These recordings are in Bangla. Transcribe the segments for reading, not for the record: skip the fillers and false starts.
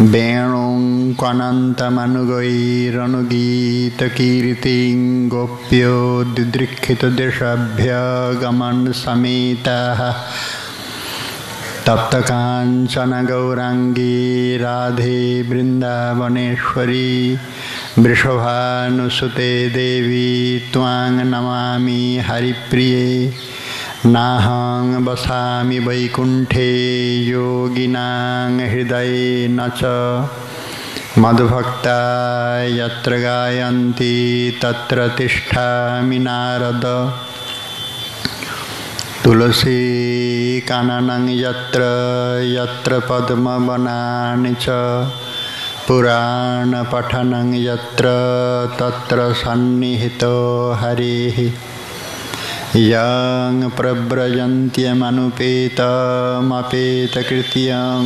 वेणुं क्वनन्तमनुगैरनुगीतकीर्तिं गोप्यो दिदृक्षितदेशाभ्यगमन् समेताः तप्तकाञ्चन गौराङ्गी राधे वृन्दावनेश्वरी वृषभानुसुते देवी त्वां नमामि हरिप्रिये नाहं वसामि वैकुण्ठे योगिनां हृदयेन च मद्भक्ता यत्र गायन्ति तत्र तिष्ठामि नारद तुलसी काननं यत्र यत्र पद्मवनानि च पुराणपठनं यत्र तत्र सन्निहितो हरिः यं प्रव्रजन्त्यमनुपेतमपेतकृत्यं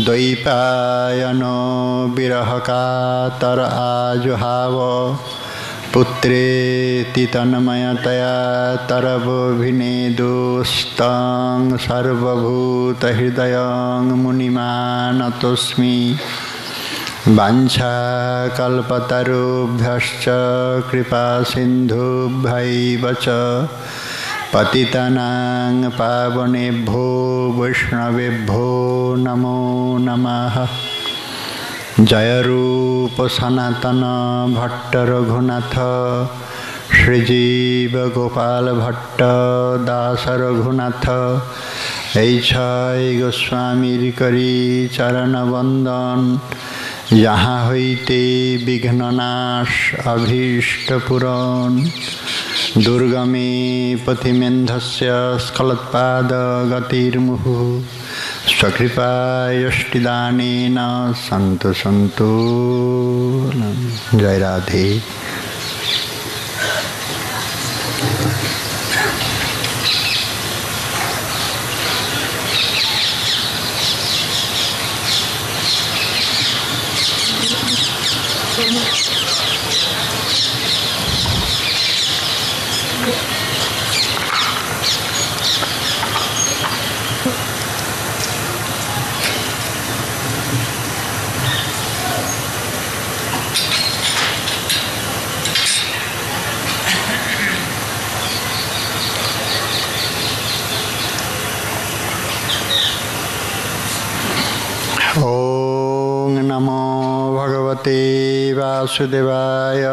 द्वैपायनो विरहकातर आजुहाव पुत्रेति तन्मयतया तरवोभिनेदुस्तं सर्वभूतहृदयं मुनिमानतोऽस्मि वाञ्छाकल्पतरुभ्यश्च कृपासिन्धुभ्यैव च पतितानां पावनेभ्यो वैष्णवेभ्यो नमो नमः। जय रूप सनातन भट्ट रघुनाथ श्रीजीव गोपाल भट्ट दास रघुनाथ ऐछाय गोस्वामीर करी चरण वंदन यहाँ हईते विघ्ननाश अभीष्ट पुराण दुर्गमे पथिमेन्धस्य स्खलत्पाद गतिर्मुहु स्वकृपायष्टिदानेन सन्तु सन्तु। जय राधे। ओम नमो भगवते वासुदेवाय।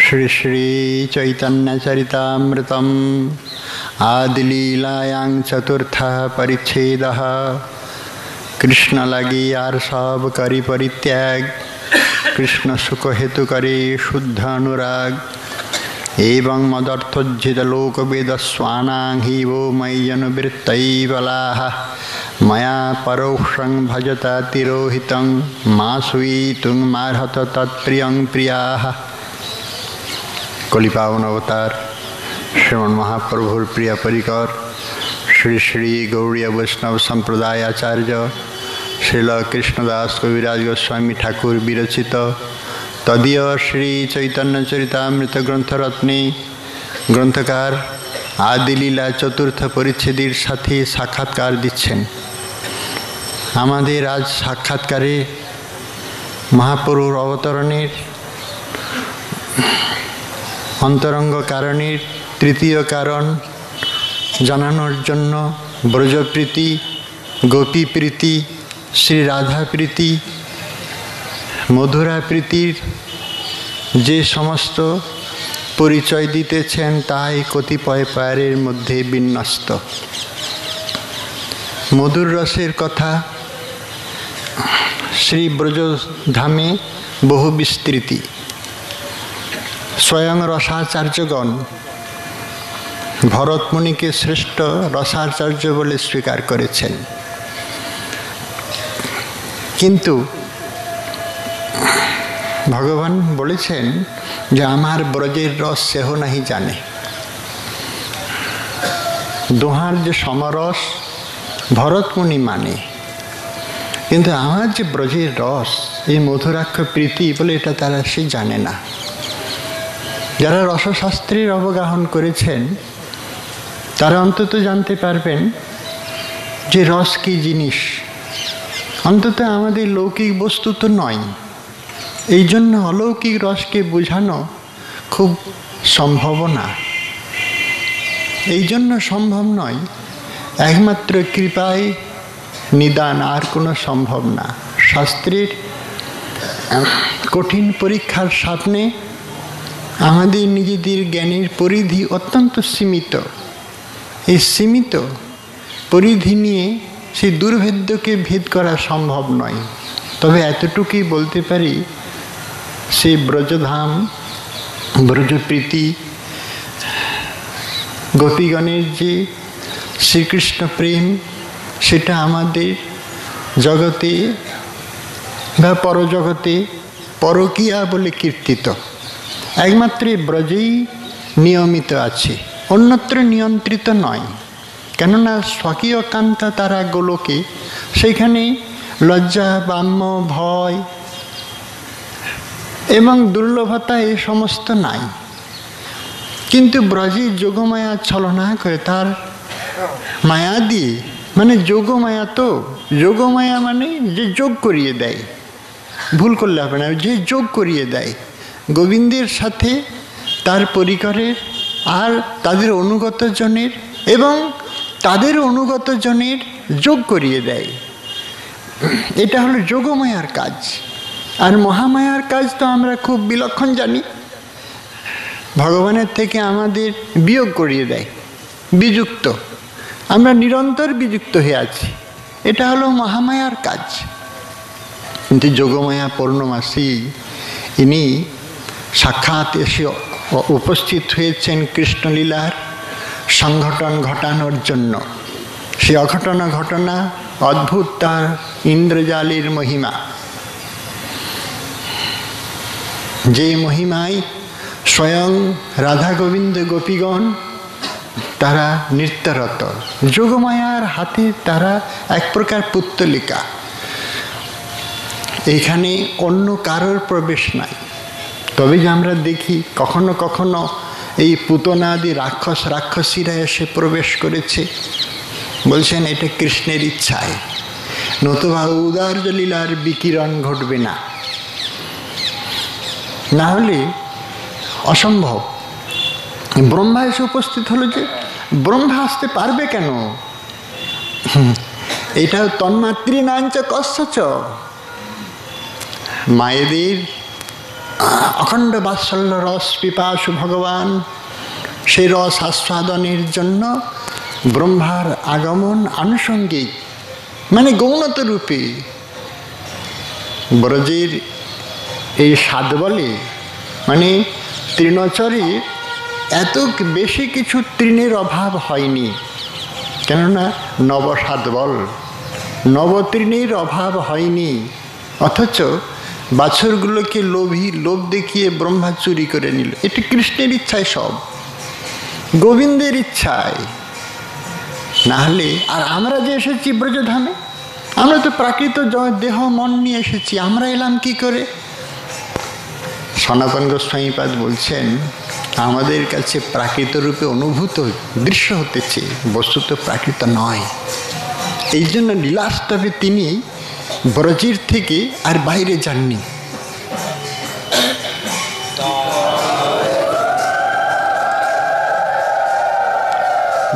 श्री श्री चैतन्य चरितामृतम् आदिलीलायां चतुर्थ परिच्छेदः। कृष्ण लगी यार सब करी परित्याग कृष्ण सुख हेतु करे शुद्ध अनुराग एवं मदर्थोज्जित लोक वेद स्वानां हि वो मयि अनुवृत्तैवलाः मया परोक्षं भजता तिरोहितं मासुयितुं मार्हत तत्प्रियं प्रियाः। कलिपावन अवतार श्रीमन महाप्रभुर प्रिय परिकर श्री श्री गौड़ीय वैष्णव संप्रदाय आचार्य श्रील कृष्णदास कविराज गोस्वामी ठाकुर विरचित तदीय श्री चैतन्य चरितामृत ग्रंथरत्ने ग्रंथकार आदिलीला चतुर्थ परिच्छेदेर साथे साक्षात्कार दिच्छेन। आमादेर आज साक्षात्कारे महाप्रभुर अवतरणेर अंतरंग कारणेर तृतीय कारण जानानोर जन्य ब्रजप्रीति गोपी प्रीति श्री राधा प्रीति मधुरा प्रीतिर जे समस्त परिचय दितेछेन ताई कतिपय पारेर मध्य विन्यस्त। मधुर रसेर कथा श्री ब्रजधामे बहु विस्तृति स्वयं रसाचार्यगण भरत मुनि के श्रेष्ठ रसाचार्य बोले स्वीकार करेছেন। किन्तु भगवान बोलेছেন যে আমার ব্রজের রস সেহ नहीं जाने। দোহার যে সমরস ভরতমুনি মানে, কিন্তু আমার যে ব্রজের রস, এই মধুরাক্ষ প্রীতি বলে এটা তারা সে জানে না। যারা রসশাস্ত্রের অবগাহন করেছেন তারা অন্তত জানতে পারবেন যে রস কি জিনিস। অন্তত আমাদের লৌকিক বস্তু তো নয়, এই জন্য অলৌকিক রসকে বোঝানো খুব সম্ভব না। এই জন্য সম্ভব নয়, একমাত্র কৃপায় নিদান, আর কোনো সম্ভব না। শাস্ত্রের কঠিন পরীক্ষার সামনে আমাদের নিজেদের জ্ঞানের পরিধি অত্যন্ত সীমিত। এই সীমিত পরিধি নিয়ে সেই দুর্ভেদ্যকে ভেদ করা সম্ভব নয়। তবে এতটুকুই বলতে পারি, সেই ব্রজধাম, ব্রজপ্রীতি, গোপীগণের যে শ্রীকৃষ্ণ প্রেম, সেটা আমাদের জগতে বা পরজগতে পরকীয়া বলে কীর্তিত। একমাত্র ব্রজেই নিয়মিত আছে, অন্যত্র নিয়ন্ত্রিত নয়। কেননা স্বকীয় কান্তা তারা গোলকে, সেখানে লজ্জা, বাম্য, ভয় এবং দুর্লভতা এ সমস্ত নাই। কিন্তু ব্রজে যোগমায়া ছলনা করে, তার মায়া দিয়ে, মানে যোগমায়া, তো যোগমায়া মানে যে যোগ করিয়ে দেয়, ভুল করলে হবে না, যে যোগ করিয়ে দেয় গোবিন্দের সাথে তার পরিকরের আর তাদের অনুগত জনের, এবং তাদের অনুগত জনের যোগ করিয়ে দেয়। এটা হলো যোগমায়ার কাজ। আর মহামায়ার কাজ তো আমরা খুব বিলক্ষণ জানি, ভগবানের থেকে আমাদের বিয়োগ করিয়ে দেয়, বিযুক্ত, আমরা নিরন্তর বিযুক্ত হয়ে আছি। এটা হলো মহামায়ার কাজ। কিন্তু যোগমায়া পূর্ণমাসী ইনি সাক্ষাৎ এসে উপস্থিত হয়েছেন কৃষ্ণলীলার সংঘটন ঘটানোর জন্য। সে অঘটন ঘটনা অদ্ভুত, তার ইন্দ্রজালের মহিমা, যে মহিমায় স্বয়ং রাধা গোবিন্দ গোপীগণ তারা নৃত্যরত। যোগমায়ার হাতে তারা এক প্রকার পুত্তলিকা, এইখানে অন্য কারোর প্রবেশ নাই। তবে যে আমরা দেখি কখনো কখনো এই পুতনাদি রাক্ষসীরা এসে প্রবেশ করেছে, বলছেন এটা কৃষ্ণের ইচ্ছায়, নতুবা উদার্য লীলার বিকিরণ ঘটবে না, না হলে অসম্ভব। ব্রহ্মা এসে উপস্থিত হলো, যে ব্রহ্মা আসতে পারবে কেন? এটাও তন্মাতৃ নাঞ্চ কস্যচ, মায়েদের অখণ্ড বাৎসল্য রস পিপাসু ভগবান, সেই রস আস্বাদনের জন্য ব্রহ্মার আগমন আনুষঙ্গিক, মানে গৌণত রূপে। ব্রজের এই স্বাদ বলে, মানে তৃণচরে এত বেশি কিছু তৃণের অভাব হয়নি, কেননা নবস্বাদ বল, নবতৃণের অভাব হয়নি। অথচ বাছরগুলোকে লোভ দেখিয়ে ব্রহ্মা চুরি করে নিল। এটা কৃষ্ণের ইচ্ছায়, সব গোবিন্দের ইচ্ছায়। না হলে, আর আমরা যে এসেছি ব্রজধামে, আমরা তো প্রাকৃত দেহ মন নিয়ে এসেছি, আমরা এলাম কি করে? সনাতন গোস্বামীপাদ বলছেন, আমাদের কাছে প্রাকৃত রূপে অনুভূত দৃশ্য হতেছে, বস্তুত প্রাকৃত নয়। এই জন্য লীলাস্তবে তিনি ব্রজের থেকে আর বাইরে যাননি।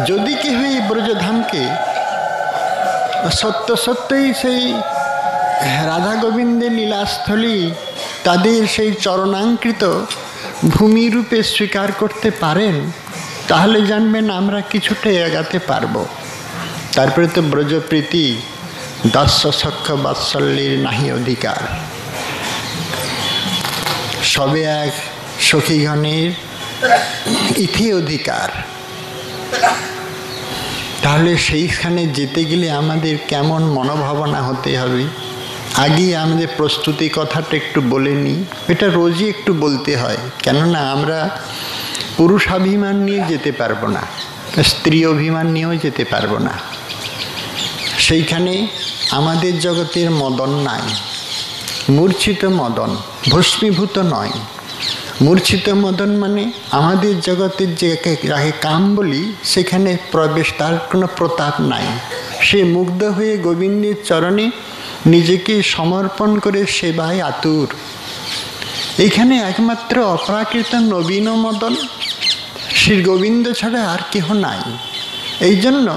যদি কেহ এই ব্রজধামকে সত্যই সেই রাধা গোবিন্দের লীলাস্থলী, তাদের সেই চরণাঙ্কৃত ভূমিরূপে স্বীকার করতে পারেন, তাহলে জানবেন আমরা কিছুটা এগাতে পারবো। তারপরে তো ব্রজপ্রীতি দাস্য সখ্য বাৎসল্যের নাহি অধিকার, সবে এক সখীগণের ইথে অধিকার। তাহলে সেইখানে যেতে গেলে আমাদের কেমন মনোভাবনা হতে হবে? আগেই আমাদের প্রস্তুতি কথাটা একটু বলে নিই, এটা রোজই একটু বলতে হয়, কেননা আমরা পুরুষাভিমান নিয়ে যেতে পারবো না। স্ত্রী অভিমান নিয়েও যেতে পারবো না। সেইখানে আমাদের জগতের মদন নাই, মূর্ছিত মদন, ভস্মীভূত নয়। মূর্ছিত মদন মানে আমাদের জগতের যাকে কাম বলি, সেখানে প্রবেশ, তার কোনো প্রতাপ নাই। সে মুগ্ধ হয়ে গোবিন্দের চরণে নিজেকে সমর্পণ করে সেবায় আতুর। এইখানে একমাত্র অপ্রাকৃত নবীন মদন শ্রী গোবিন্দ ছাড়া আর কেহ নাই। এই জন্য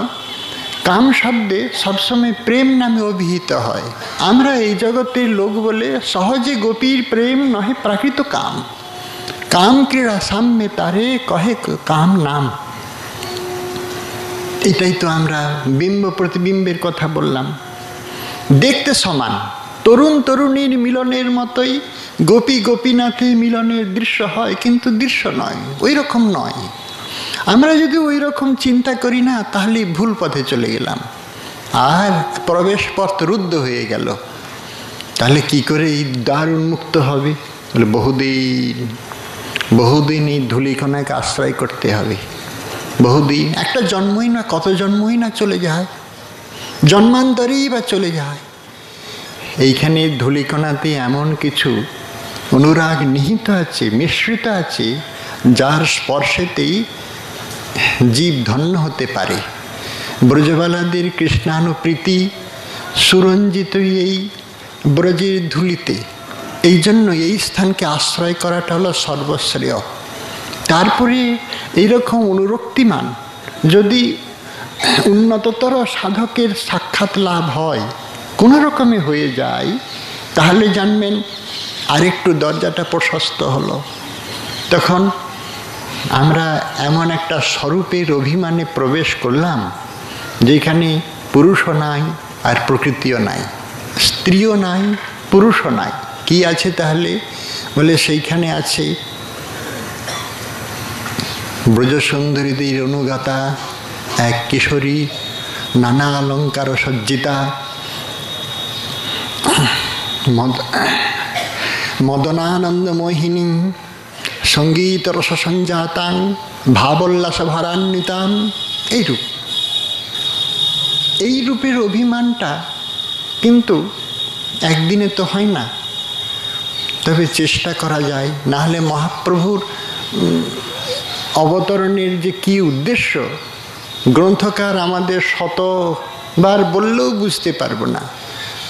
কাম শব্দে সবসময় প্রেম নামে অভিহিত হয়। আমরা এই জগতের লোক বলে সহজে গোপীর প্রেম নহে প্রাকৃত কাম। কাম ক্রীড়া সাম্যে তারে কহে কাম নাম। এটাই তো আমরা বিম্ব প্রতিবিম্বের কথা বললাম। দেখতে সমান, তরুণ তরুণীর মিলনের মতোই গোপী গোপীনাথের মিলনের দৃশ্য হয়, কিন্তু দৃশ্য নয়, ওই রকম নয়। আমরা যদি ওই রকম চিন্তা করি না, তাহলে ভুল পথে চলে গেলাম, আর প্রবেশ পথ রুদ্ধ হয়ে গেল। তাহলে কি করে এই দ্বার উন্মুক্ত হবে? বলে বহুদিন এই ধূলিকণাকে আশ্রয় করতে হবে। বহুদিন, একটা জন্মই না, কত জন্মই না চলে যায়, জন্মান্তরেই বা চলে যায়। এইখানে ধূলিকণাতে এমন কিছু অনুরাগ নিহিত আছে, মিশ্রিত আছে, যার স্পর্শেতেই জীব ধন্য হতে পারে। ব্রজবালাদের কৃষ্ণানুপ্রীতি সুরঞ্জিত এই ব্রজের ধূলিতে। এই জন্য এই স্থানকে আশ্রয় করাটা হলো সর্বশ্রেয়। তারপরে এইরকম অনুরক্তিমান যদি উন্নততর সাধকের সাক্ষাৎ লাভ হয়, কোনো রকমে হয়ে যায়, তাহলে জানবেন আরেকটু দরজাটা প্রশস্ত হলো। তখন আমরা এমন একটা স্বরূপের অভিমানে প্রবেশ করলাম, যেখানে পুরুষও নাই আর প্রকৃতিও নাই, স্ত্রীও নাই, পুরুষও নাই। কি আছে তাহলে? বলে সেইখানে আছে ব্রজসুন্দরীদের অনুগাতা এক কিশোরী, নানা অলঙ্কার সজ্জিতা, মদনানন্দ মোহিনী, সঙ্গীত রস সঞ্জাতাং, ভাবোল্লাস ভারান্বিতাং। এই রূপের অভিমানটা কিন্তু একদিনে তো হয় না, তবে চেষ্টা করা যায়। না হলে মহাপ্রভুর অবতরণের যে কি উদ্দেশ্য, গ্রন্থকার আমাদের শতবার বললেও বুঝতে পারবো না,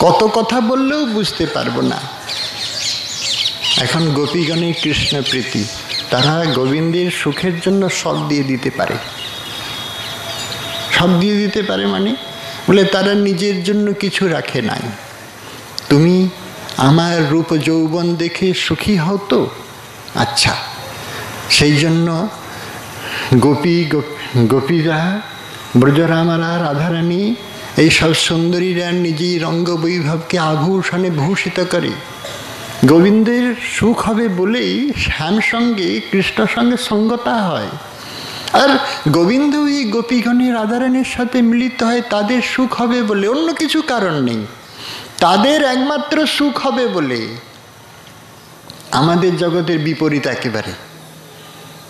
কত কথা বললেও বুঝতে পারবো না। এখন গোপীগণের কৃষ্ণ প্রীতি, তারা গোবিন্দের সুখের জন্য সব দিয়ে দিতে পারে। সব দিয়ে দিতে পারে মানে, বলে তারা নিজের জন্য কিছু রাখে নাই। তুমি আমার রূপ যৌবন দেখে সুখী হও তো, আচ্ছা। সেই জন্য গোপীরা, ব্রজরামারা, রাধারানী, এইসব সুন্দরীরা নিজেই রঙ্গবৈভবকে আভূষণে ভূষিত করে। গোবিন্দের সুখ হবে বলেই শ্যাম সঙ্গে, কৃষ্ণ সঙ্গে সঙ্গতা হয়। আর গোবিন্দ এই গোপীগণের রাধারানীর সাথে মিলিত হয় তাদের সুখ হবে বলে, অন্য কিছু কারণ নেই। তাদের একমাত্র সুখ হবে বলে। আমাদের জগতের বিপরীত একেবারে।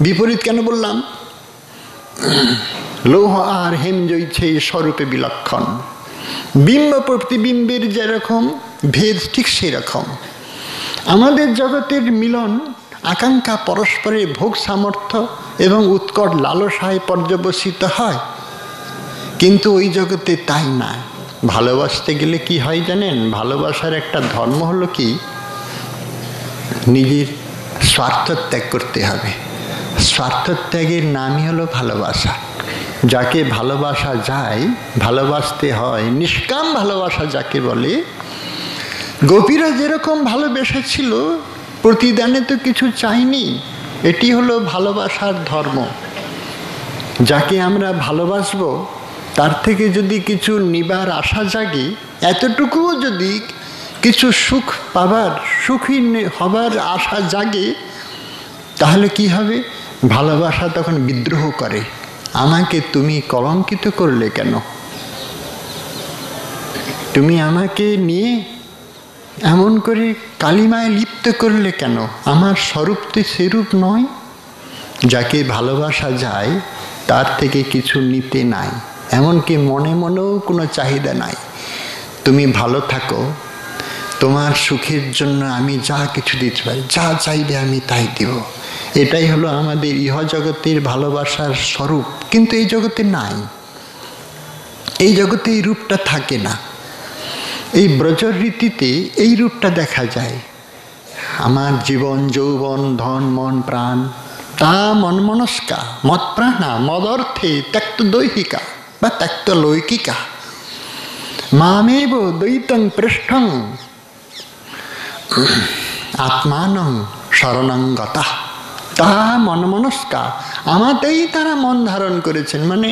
বিপরীত কেন বললাম? লৌহ আর হেম জৈছে স্বরূপে বিলক্ষণ। বিম্ব প্রতিবিম্বের যেরকম ভেদ, ঠিক সেরকম আমাদের জগতের মিলন, আকাঙ্ক্ষা পরস্পরের ভোগ সামর্থ্য এবং উৎকট লালসায় পর্যবসিত হয়। কিন্তু ওই জগতে তাই না। ভালোবাসতে গেলে কি হয় জানেন? ভালোবাসার একটা ধর্ম হলো কি, নিজের স্বার্থ ত্যাগ করতে হবে। স্বার্থ ত্যাগের নামই হলো ভালোবাসা। যাকে ভালোবাসা যায়, ভালোবাসতে হয়, নিষ্কাম ভালোবাসা যাকে বলে। গোপীরা যেরকম ভালোবেসেছিল, প্রতিদানে তো কিছু চাইনি। এটি হলো ভালোবাসার ধর্ম। যাকে আমরা ভালোবাসবো তার থেকে যদি কিছু নিবার আশা জাগে, এতটুকুও যদি কিছু সুখ পাবার, সুখী হবার আশা জাগে, তাহলে কি হবে? ভালোবাসা তখন বিদ্রোহ করে, আমাকে তুমি কলঙ্কিত করলে কেন? তুমি আমাকে নিয়ে এমন করে কালিমায় লিপ্ত করলে কেন? আমার স্বরূপ তো সেরূপ নয়। যাকে ভালোবাসা যায় তার থেকে কিছু নিতে নাই, এমনকি মনে মনেও কোনো চাহিদা নাই। তুমি ভালো থাকো, তোমার সুখের জন্য আমি যা কিছু দিতে পারি, যা চাইবে আমি তাই দিব। এটাই হলো আমাদের ইহজগতের ভালোবাসার স্বরূপ। কিন্তু এই জগতে নাই, এই জগতে এই রূপটা থাকে না। এই ব্রজর রীতিতে এই রূপটা দেখা যায়। আমার জীবন যৌবন ধন মন প্রাণ তা মনমনস্কা মত প্রাণা মদর্থে ত্যক্ত দৈহিকা বা ত্যক্ত লৌকিকা মামেব দ্বৈতং পৃষ্ঠং আত্মানং শরণং গতা। তা মনমনস্কা, আমাতেই তারা মন ধারণ করেছেন। মানে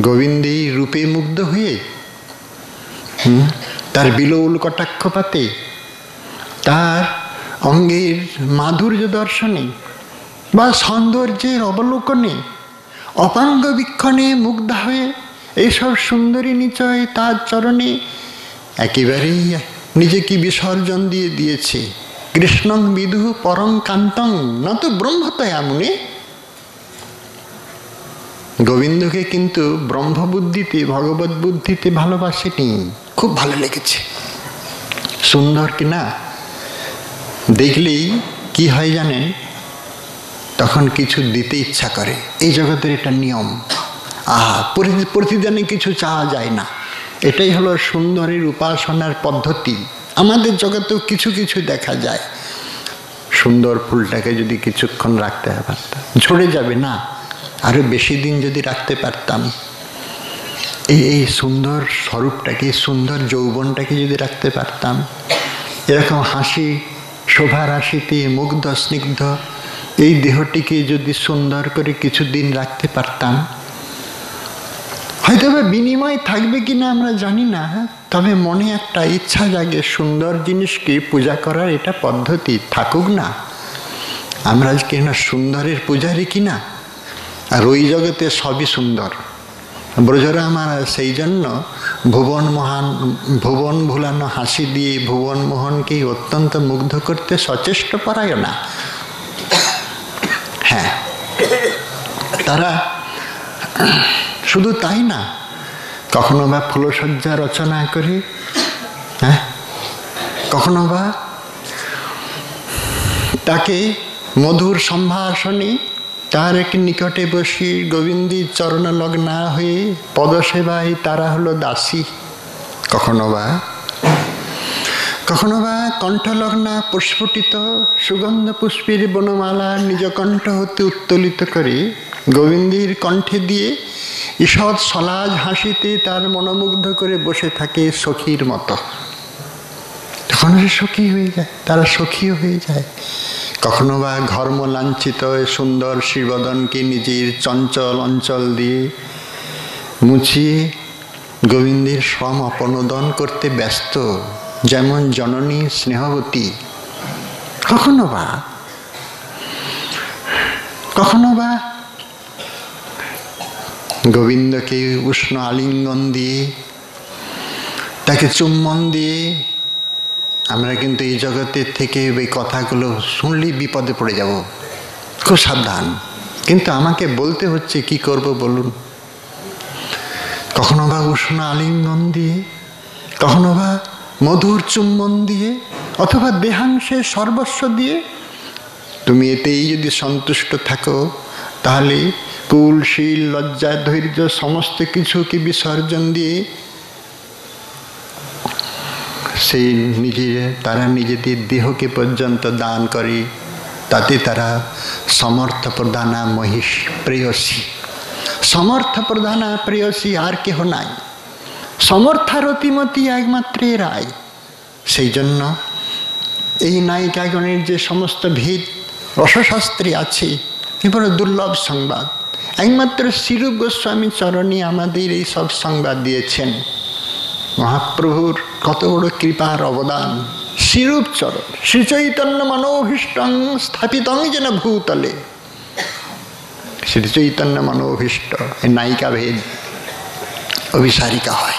গোবিন্দের রূপে মুগ্ধ হয়ে, তার বিলোল কটাক্ষপাতে, তার অঙ্গের মাধুর্য দর্শনে বা সৌন্দর্যের অবলোকনে অপাঙ্গ বীক্ষণে মুগ্ধ হয়ে এইসব সুন্দরী নিচয় তার চরণে একেবারেই নিজেকে বিসর্জন দিয়ে দিয়েছে। কৃষ্ণং বিদুঃ পরং কান্তং ন তো ব্রহ্মতয়া মুনে। গোবিন্দকে কিন্তু ব্রহ্মবুদ্ধিতে ভগবত বুদ্ধিতে ভালোবাসেনি, খুব ভালো লেগেছে। সুন্দর কিনা দেখলেই কি হয় জানেন, তখন কিছু দিতে ইচ্ছা করে। এই জগতের এটা নিয়ম। প্রতিদিনে কিছু চাওয়া যায় না। এটাই হলো সুন্দরের উপাসনার পদ্ধতি। আমাদের জগতেও কিছু কিছু দেখা যায়। সুন্দর ফুলটাকে যদি কিছুক্ষণ রাখতে পারতাম, ঝরে যাবে না, আরো বেশি দিন যদি রাখতে পারতাম, এই সুন্দর স্বরূপটাকে, সুন্দর যৌবনটাকে যদি রাখতে পারতাম, এরকম হাসি শোভা রাশিতে মুগ্ধ স্নিগ্ধ এই দেহটিকে যদি সুন্দর করে কিছুদিন রাখতে পারতাম, হয়তো বা বিনিময় থাকবে কিনা আমরা জানি না, তবে মনে একটা ইচ্ছা জাগে সুন্দর জিনিসকে পূজা করার। এটা পদ্ধতি থাকুক না, আমরা কিনা সুন্দরের পূজারি কিনা। আর ওই জগতে সবই সুন্দর। ব্রজরা আমার সেই জন্য ভুবন ভুলানো হাসি দিয়ে ভুবন মোহনকে অত্যন্ত মুগ্ধ করতে সচেষ্ট পরায়ণা। হ্যাঁ, তারা শুধু তাই না, কখনো বা ফুলসজ্জা রচনা করে, হ্যাঁ, কখনো বা তাকে মধুর সম্ভাষণে তার এক নিকটে বসি গোবিন্দের চরণলগ্না হয়ে পদসেবায় তারা হলো দাসী। কখনো বা কণ্ঠলগ্না প্রস্ফুটিত সুগন্ধ পুষ্পের বনমালা নিজ কণ্ঠ হতে উত্তোলিত করে গোবিন্দের কণ্ঠে দিয়ে ঈষৎ সলাজ হাসিতে তার মনোমুগ্ধ করে বসে থাকে সখীর মতো। তখন সে সখী হয়ে যায়, তারা সখীও হয়ে যায়। কখনো বা ঘর্ম লাঞ্ছিত সুন্দর শ্রীবদনকে নিজের চঞ্চল অঞ্চল দিয়ে মুছিয়ে গোবিন্দের শ্রম অপনোদন করতে ব্যস্ত, যেমন জননী স্নেহবতী। কখনো বা গোবিন্দকে উষ্ণ আলিঙ্গন দিয়ে, তাকে চুম্বন দিয়ে। আমরা কিন্তু এই জগতের থেকে এই কথাগুলো শুনলেই বিপদে পড়ে যাব, খুব সাবধান। কিন্তু আমাকে বলতে হচ্ছে, কি করব বলুন। কখনো বা উষ্ণ আলিঙ্গন দিয়ে, কখনো বা মধুর চুম্বন দিয়ে, অথবা দেহাংশে সর্বস্ব দিয়ে। তুমি এতেই যদি সন্তুষ্ট থাকো, তাহলে কুল শীল লজ্জা ধৈর্য সমস্ত কিছুকে বিসর্জন দিয়ে সেই তারা নিজেদের দেহকে পর্যন্ত দান করে। তাতে তারা সমর্থ প্রধানা মহিষ প্রেয়সী। সমর্থ প্রধানা প্রেয়সী আর কেহ নাই, সমর্থারতিমতি একমাত্র রায়। সেই জন্য এই নায়িকাগণের যে সমস্ত ভেদ রসশাস্ত্রে আছে, এবার দুর্লভ সংবাদ। একমাত্র শ্রীরূপ গোস্বামী চরণী আমাদের এই সব সংবাদ দিয়েছেন। মহাপ্রভুর কত বড় কৃপার অবদান। শ্রীরূপ চরণ শ্রীচৈতন্য মনোভীষ্টং স্থাপিতং যেন ভূতলে। শ্রীচৈতন্য মনোভীষ্ট এই নায়িকা ভেদ অভিসারিকা হয়।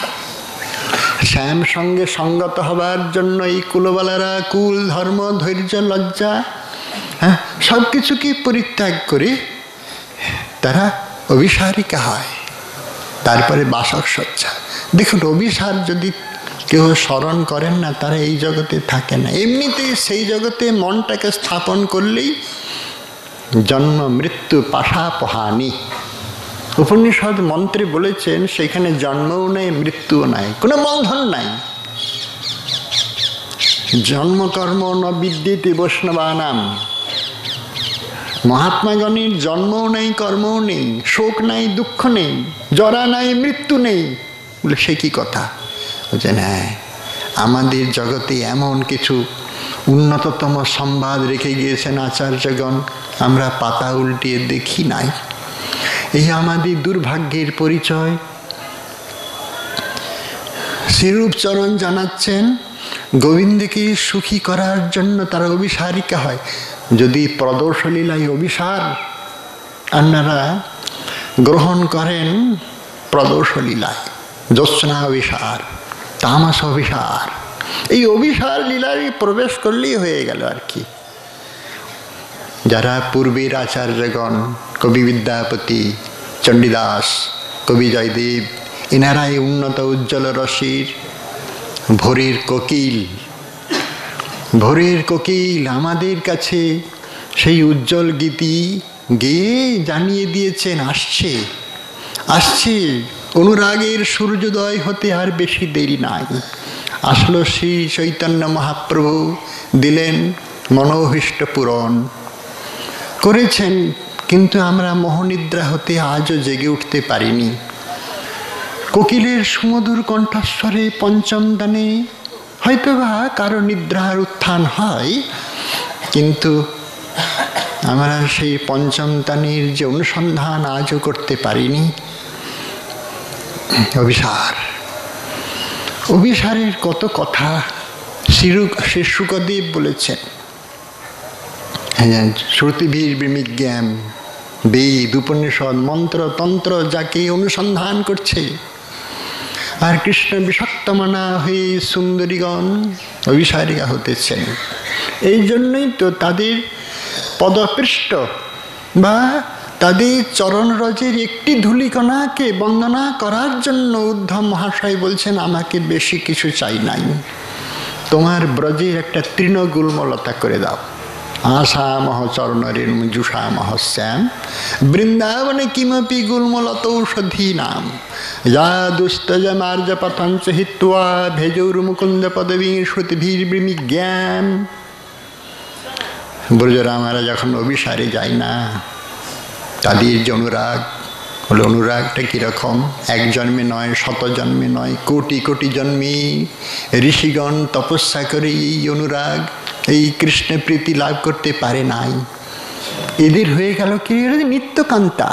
শ্যাম সঙ্গে সঙ্গত হবার জন্য এই কুলবালারা কুল ধর্ম ধৈর্য লজ্জা, হ্যাঁ, সব কিছুকে পরিত্যাগ করে তারা অভিসারিকা হয়, তারপরে বাসক সজ্জা। দেখুন, অভিসার যদি কেউ স্মরণ করেন না, তারা এই জগতে থাকে না। এমনিতে সেই জগতে মনটাকে স্থাপন করলেই জন্ম মৃত্যু পাশাপহানি। উপনিষদ মন্ত্রে বলেছেন সেখানে জন্মও নাই, মৃত্যুও নাই, কোনো বন্ধন নাই। জন্মকর্ম ন বিদ্যেতে বৈষ্ণবানাম। মহাত্মাগণের জন্মও নেই, কর্মও নেই, শোক নাই, দুঃখ নেই, জরা নাই, মৃত্যু নেই। বলে সে কি কথা? বলছেন হ্যাঁ, আমাদের জগতে এমন কিছু উন্নততম সংবাদ রেখে গিয়েছেন আচার্যগণ, আমরা পাতা উল্টিয়ে দেখি নাই। এই আমাদের দুর্ভাগ্যের পরিচয়। শ্রীরূপচরণ জানাচ্ছেন গোবিন্দকে সুখী করার জন্য তারা অভিসারিকা হয়। যদি প্রদোষলীলায় অভিসার আপনারা গ্রহণ করেন, প্রদোষলীলায় জ্যোৎস্না অভিসার, তামাস অভিসার, এই অভিসার লীলায় প্রবেশ করলেই হয়ে গেল আর কি। যারা পূর্বের আচার্যগণ, কবি বিদ্যাপতি, চণ্ডীদাস, কবি জয়দেব, এনারাই উন্নত উজ্জ্বল রসির ভোরের কোকিল। ভোরের কোকিল আমাদের কাছে সেই উজ্জ্বল গীতি গেয়ে জানিয়ে দিয়েছেন, আসছে আসছে, অনুরাগের সূর্যোদয় হতে আর বেশি দেরি নাই। আসলো শ্রী চৈতন্য মহাপ্রভু, দিলেন মনোভীষ্ট পূরণ করেছেন, কিন্তু আমরা মোহনিদ্রা হতে আজও জেগে উঠতে পারিনি। কোকিলের সুমধুর কণ্ঠস্বরে পঞ্চম দানে হয়তোবা কারো নিদ্রার উত্থান হয়, কিন্তু আমরা সেই পঞ্চম দানের যে অনুসন্ধান আজও করতে পারিনি। অভিসার, অভিসারের কত কথা শ্রী শুকদেব বলেছেন। শ্রুতিভীর বিমিজ্ঞান, বেদ, উপনিষদ, মন্ত্র, তন্ত্র যাকে অনুসন্ধান করছে, আর কৃষ্ণ বিষাক্তমনা হয়ে সুন্দরীগণ অভিসারিকা হতেছেন। এই জন্যই তো তাদের পদপৃষ্ঠ বা তাদের চরণরজের একটি ধূলিকণাকে বন্দনা করার জন্য উদ্ধব মহাশয় বলছেন, আমাকে বেশি কিছু চাই নাই, তোমার ব্রজের একটা তৃণগুল্মলতা করে দাও। আসামহ চরণরের জুষামহ শ্যাম বৃন্দাবনে কিমপি গুল্মলত ঔষধি নাম যা দুস্তজমার্য পথঞ্চ হিত্বা ভেজৌর মুকুন্দ পদবী শ্রুতিভীর বিমিজ্ঞান। ব্রজরামারা যখন অভিসারে যায় না, তাদের যে অনুরাগ হলো, অনুরাগটা কীরকম? এক জন্মে নয়, শত জন্মে নয়, কোটি কোটি জন্মে ঋষিগণ তপস্যা করে এই অনুরাগ, এই কৃষ্ণ প্রীতি লাভ করতে পারে নাই। এদের হয়ে গেল কি? নিত্যকান্তা।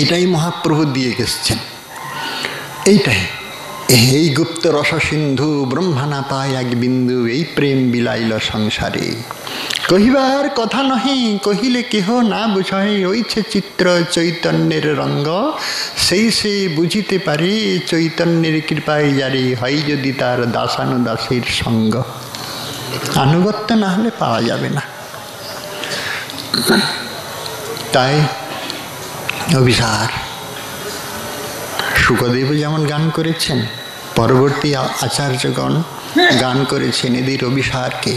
এটাই মহাপ্রভু দিয়ে গেছেন, এইটাই। এই গুপ্ত রস সিন্ধু ব্রহ্মা না পায় এক বিন্দু, এই প্রেম বিলাইল সংসারে। কহিবার কথা নহে, কহিলে কেহ না বুঝয়, ওইছে চিত্র চৈতন্যের রঙ্গ, সেই সে বুঝিতে পারে চৈতন্যের কৃপায় যারে হয় যদি তার দাসানুদাসের সঙ্গ। আনুগত্য না হলে পাওয়া যাবে না। তাই অভিসার শুকদেব যেমন গান করেছেন, পরবর্তী আচার্যগণ গান করেছেন এদের অভিসারকে।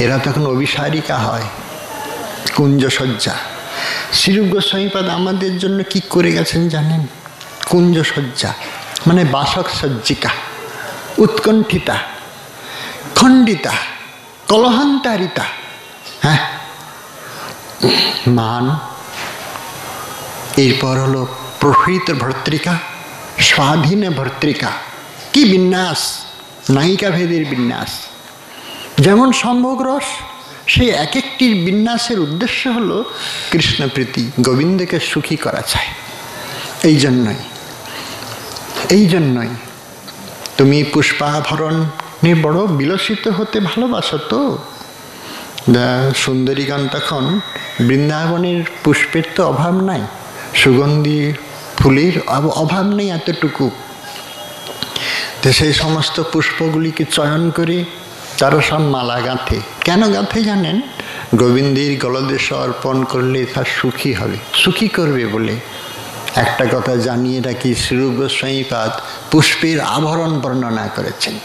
এরা তখন অভিসারিকা হয়। কুঞ্জসজ্জা, শ্রীরূপ গোস্বামীপাদ আমাদের জন্য কি করে গেছেন জানেন? কুঞ্জসজ্জা মানে বাসক সজ্জিকা, উৎকণ্ঠিতা, খণ্ডিতা, কলহান্তারিতা, হ্যাঁ, মান। এরপর হলো প্রসৃত ভর্তৃকা, স্বাধীন ভর্তৃকা। কি বিন্যাস! নায়িকা ভেদের বিন্যাস। যেমন সম্ভোগ রস, সেই এক একটির বিন্যাসের উদ্দেশ্য হলো কৃষ্ণপ্রীতি, গোবিন্দকে সুখী করা চায়। এই জন্যই তুমি পুষ্পাভরণে বড় বিলসিত হতে ভালোবাসো তো। সুন্দরীগণ তখন বৃন্দাবনের পুষ্পের তো অভাব নাই, সুগন্ধি ফুলের অভাব নেই এতটুকু। তো সেই সমস্ত পুষ্পগুলিকে চয়ন করে তারা সব মালা গাঁথে। কেন গাঁথে জানেন? গোবিন্দের গলদেশ অর্পণ করলে তার সুখী হবে, সুখী করবে বলে একটা কথা জানিয়ে রাখি, শ্রীরূপ গোস্বামীপাদ পুষ্পের আভরণ বর্ণনা করেছেন।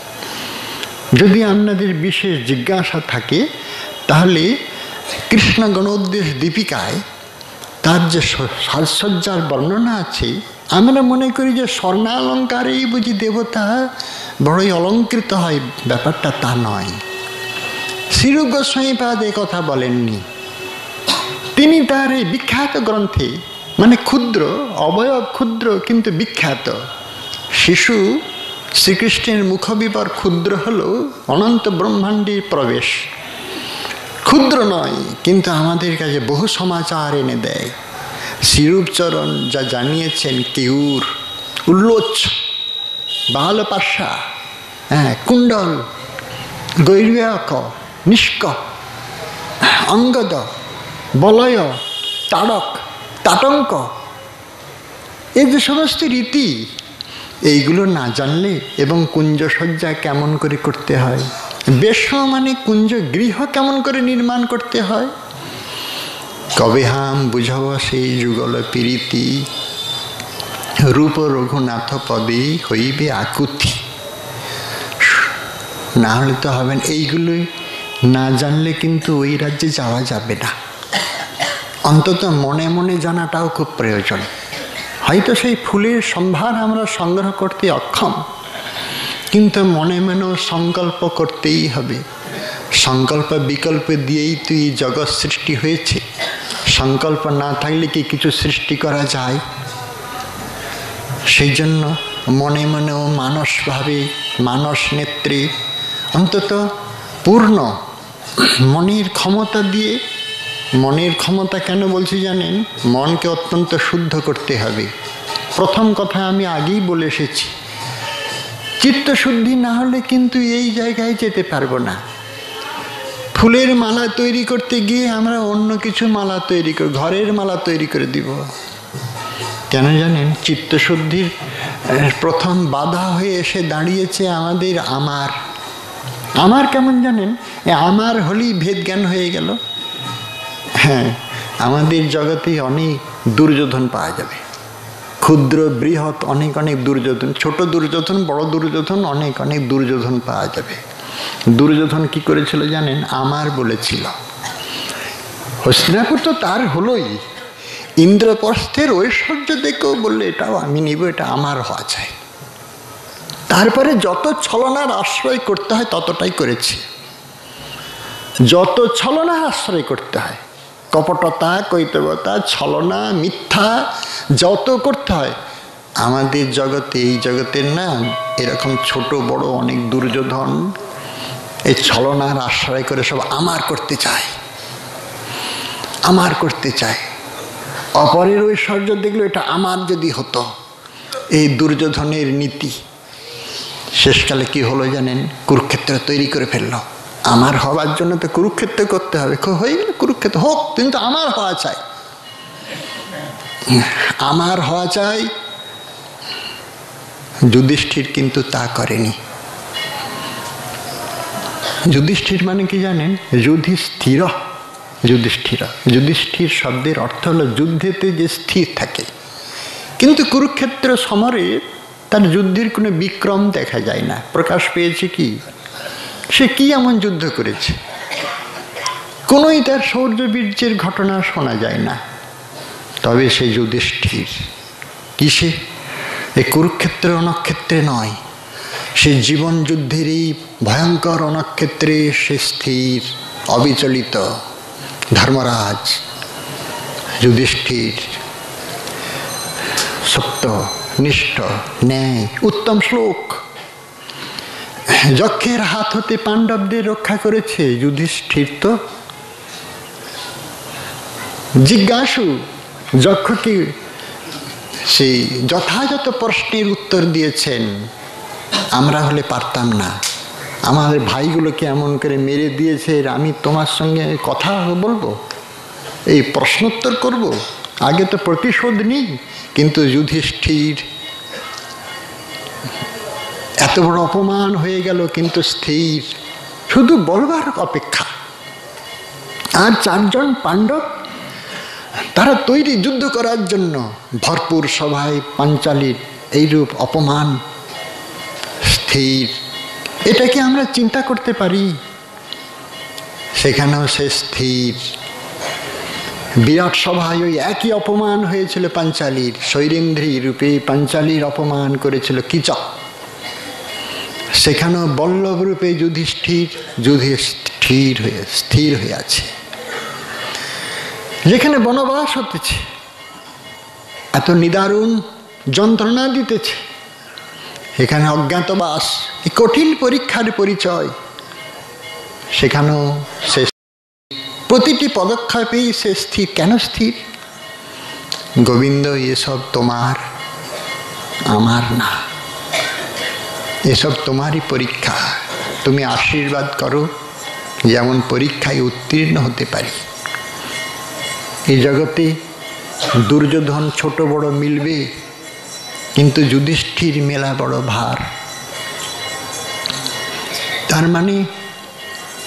যদি আপনাদের বিশেষ জিজ্ঞাসা থাকে তাহলে কৃষ্ণ গণোদ্দেশ দীপিকায় তার যে সাজসজ্জার বর্ণনা আছে, আমরা মনে করি যে স্বর্ণালঙ্কারেই বুঝি দেবতা বড়ই অলঙ্কৃত হয়, ব্যাপারটা তা নয়। শ্রীরূপ গোস্বামীপাদ এ কথা বলেননি। তিনি তার এই বিখ্যাত গ্রন্থে, মানে ক্ষুদ্র, অবয়ব ক্ষুদ্র কিন্তু বিখ্যাত, শিশু শ্রীকৃষ্ণের মুখবিবর ক্ষুদ্র হলেও অনন্ত ব্রহ্মাণ্ডের প্রবেশ ক্ষুদ্র নয়, কিন্তু আমাদের কাছে বহু সমাচার এনে দেয়। শ্রীরূপচরণ যা জানিয়েছেন, কেউর, উল্লোচ, বালপাশা, কুণ্ডল, গৈরিয়ক, নিষ্ক, অঙ্গদ, বলয়, তাড়ক, তাটঙ্ক, এই যে সমস্ত রীতি, এইগুলো না জানলে, এবং কুঞ্জসজ্জা কেমন করে করতে হয়, বেশ মানে কুঞ্জ গৃহ কেমন করে নির্মাণ করতে হয়, কবে হাম বুঝব সেই যুগল প্রীতি, রূপ রঘুনাথ পদে হইবে আকুতি। না হলে তো হবেন, এইগুলোই না জানলে কিন্তু ওই রাজ্যে যাওয়া যাবে না। অন্তত মনে মনে জানাটাও খুব প্রয়োজন। হয়তো সেই ফুলের সম্ভার আমরা সংগ্রহ করতে অক্ষম, কিন্তু মনে মনেও সংকল্প করতেই হবে। সংকল্প বিকল্প দিয়েই তুই জগৎ সৃষ্টি হয়েছে। সংকল্প না থাকলে কি কিছু সৃষ্টি করা যায়? সেই জন্য মনে মনেও মানসভাবে, মানস নেত্রে অন্তত পূর্ণ মনের ক্ষমতা দিয়ে, মনের ক্ষমতা কেন বলছি জানেন? মনকে অত্যন্ত শুদ্ধ করতে হবে। প্রথম কথা আমি আগেই বলে এসেছি, চিত্তশুদ্ধি না হলে কিন্তু এই জায়গায় যেতে পারবো না। ফুলের মালা তৈরি করতে গিয়ে আমরা অন্য কিছু মালা তৈরি করে, ঘরের মালা তৈরি করে দিব। কেন জানেন? চিত্তশুদ্ধির প্রথম বাধা হয়ে এসে দাঁড়িয়েছে আমাদের আমার। আমার কেমন জানেন? আমার হলেই ভেদ জ্ঞান হয়ে গেল। হ্যাঁ, আমাদের জগতে অনেক দুর্যোধন পাওয়া যাবে, ক্ষুদ্র বৃহৎ অনেক অনেক দুর্যোধন, ছোট দুর্যোধন, বড় দুর্যোধন, অনেক অনেক দুর্যোধন পাওয়া যাবে। দুর্যোধন কি করেছিল জানেন? আমার বলেছিল। হস্তিনাপুর তো তার হলোই, ইন্দ্রপ্রস্থের ঐশ্বর্য দেখেও বললে এটাও আমি নিব, এটা আমার হওয়া চাই। তারপরে যত ছলনার আশ্রয় করতে হয় ততটাই করেছে। যত ছলনার আশ্রয় করতে হয়, কপটতা, কৈতবতা, ছলনা, মিথ্যা যত করতে হয়, আমাদের জগতে, এই জগতের না, এরকম ছোট বড় অনেক দুর্যোধন এই ছলনার আশ্রয় করে সব আমার করতে চায়, আমার করতে চায়। অপরের ঐশ্বর্য দেখলো এটা আমার যদি হতো, এই দুর্যোধনের নীতি। শেষকালে কি হলো জানেন? কুরুক্ষেত্র তৈরি করে ফেললো। আমার হওয়ার জন্য তো কুরুক্ষেত্র করতে হবে, হয়ে গেল কুরুক্ষেত্র হোক, কিন্তু আমার হওয়া চাই, আমার হওয়া চাই। যুধিষ্ঠির কিন্তু তা করেনি। যুধিষ্ঠির মানে কি জানেন? যুধিষ্ঠির, যুধিষ্ঠির, যুধিষ্ঠির শব্দের অর্থ হলো যুদ্ধেতে যে স্থির থাকে। কিন্তু কুরুক্ষেত্র সমরে তার যুদ্ধের কোনো বিক্রম দেখা যায় না। প্রকাশ পেয়েছে কি? সে কি এমন যুদ্ধ করেছে? কোনোই তার শৌর্য বীর্যের ঘটনা শোনা যায় না। তবে সে যুধিষ্ঠির কিসে? এই কুরুক্ষেত্র অনক্ষেত্রে নয়, সে জীবন যুদ্ধের এই ভয়ঙ্কর অনক্ষেত্রে সে স্থির, অবিচলিত। ধর্মরাজ যুধিষ্ঠির সত্য, নিষ্ঠ, ন্যায়, উত্তম শ্লোক। যক্ষের হাত হতে পাণ্ডবদের রক্ষা করেছে যুধিষ্ঠির। তো জিজ্ঞাসু যক্ষকে সেই যথাযথ প্রশ্নের উত্তর দিয়েছেন। আমরা হলে পারতাম না। আমাদের ভাইগুলোকে এমন করে মেরে দিয়েছে, আমি তোমার সঙ্গে কথা বলবো, এই প্রশ্নোত্তর করব, আগে তো প্রতিশোধ নিই। কিন্তু যুধিষ্ঠির এত বড় অপমান হয়ে গেল, কিন্তু স্থির, শুধু বলবার অপেক্ষা। আর 4 জন পাণ্ডব তারা তৈরি যুদ্ধ করার জন্য। ভরপুর সভায় পাঞ্চালীর এইরূপ অপমান, স্থির। এটাকে আমরা চিন্তা করতে পারি? সেখানেও সে স্থির। বিরাট সভায় ওই একই অপমান হয়েছিল পাঞ্চালীর। শৈরেন্দ্রী রূপে পাঞ্চালীর অপমান করেছিল কীচক। সেখানেও বল্লভ রূপে যুধিষ্ঠির স্থির হয়ে আছে। যেখানে বনবাস হতেছে, এত নিদারুণ যন্ত্রণা দিতেছে, এখানে অজ্ঞাতবাস, এই কঠিন পরীক্ষার পরিচয়, সেখানেও সে প্রতিটি পদক্ষেপেই সে স্থির। কেন স্থির? গোবিন্দ, এসব তোমার, আমার না। এসব তোমারই পরীক্ষা। তুমি আশীর্বাদ করো যেমন পরীক্ষায় উত্তীর্ণ হতে পারি। এই জগতে দুর্যোধন ছোট বড় মিলবে, কিন্তু যুধিষ্ঠির মেলা বড় ভার। তার মানে